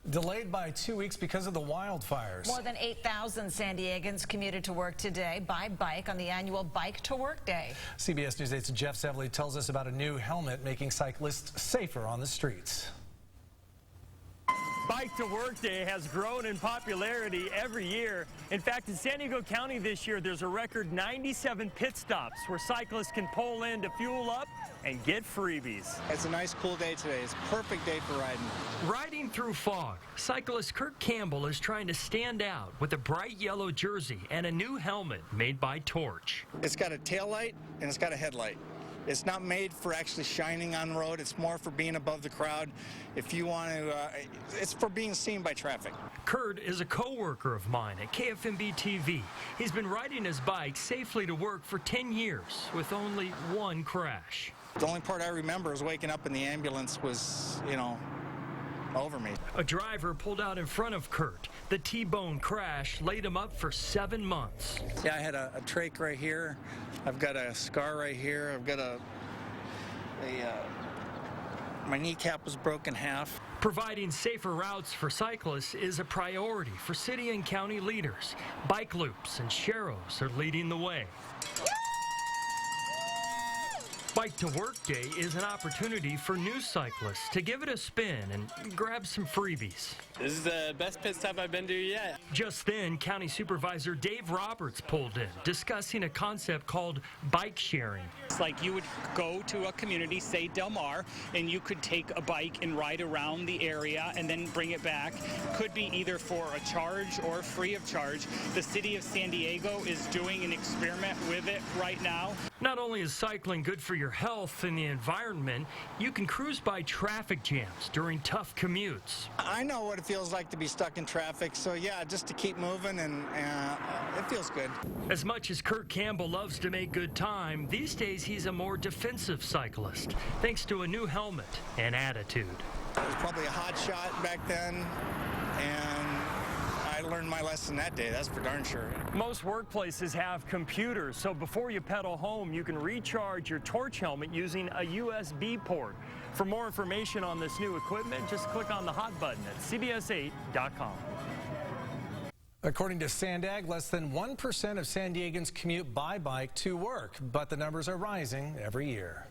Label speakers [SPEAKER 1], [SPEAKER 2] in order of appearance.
[SPEAKER 1] Delayed by 2 weeks because of the wildfires.
[SPEAKER 2] More than 8,000 San Diegans commuted to work today by bike on the annual Bike to Work Day.
[SPEAKER 1] CBS News 8's Jeff Sevely tells us about a new helmet making cyclists safer on the streets.
[SPEAKER 3] Bike to Work Day has grown in popularity every year. In fact, in San Diego County this year, there's a record 97 pit stops where cyclists can pull in to fuel up and get freebies.
[SPEAKER 4] It's a nice cool day today. It's a perfect day for riding.
[SPEAKER 5] Riding through fog, cyclist Campbell is trying to stand out with a bright yellow jersey and a new helmet made by Torch.
[SPEAKER 4] It's got a tail light and it's got a headlight. It's not made for actually shining on the road. It's more for being above the crowd. If you want to, it's for being seen by traffic.
[SPEAKER 5] Kurt is a co-worker of mine at KFMB TV. He's been riding his bike safely to work for 10 years with only one crash.
[SPEAKER 4] The only part I remember is waking up and the ambulance was, over me.
[SPEAKER 5] A driver pulled out in front of Kurt. The T-bone crash laid him up for 7 months.
[SPEAKER 4] Yeah, I had a trach right here. I've got a scar right here. I've got my kneecap was broken half.
[SPEAKER 5] Providing safer routes for cyclists is a priority for city and county leaders. Bike loops and sharrows are leading the way. Bike to Work Day is an opportunity for new cyclists to give it a spin and grab some freebies.
[SPEAKER 6] This is the best pit stop I've been to yet.
[SPEAKER 5] Just then, County Supervisor Dave Roberts pulled in, discussing a concept called bike sharing.
[SPEAKER 7] It's like you would go to a community, say Del Mar, and you could take a bike and ride around the area and then bring it back. Could be either for a charge or free of charge. The city of San Diego is doing an experiment with it right now.
[SPEAKER 5] Not only is cycling good for your health and the environment, you can cruise by traffic jams during tough commutes.
[SPEAKER 4] I know what it feels like to be stuck in traffic, so yeah, just to keep moving, and it feels good.
[SPEAKER 5] As much as Campbell loves to make good time, these days he's a more defensive cyclist, thanks to a new helmet and attitude.
[SPEAKER 4] I was probably a hot shot back then, and I learned my lesson that day, that's for darn sure.
[SPEAKER 3] Most workplaces have computers, so before you pedal home, you can recharge your Torch helmet using a USB port. For more information on this new equipment, just click on the hot button at cbs8.com.
[SPEAKER 1] According to Sandag, less than 1% of San Diegans commute by bike to work, but the numbers are rising every year.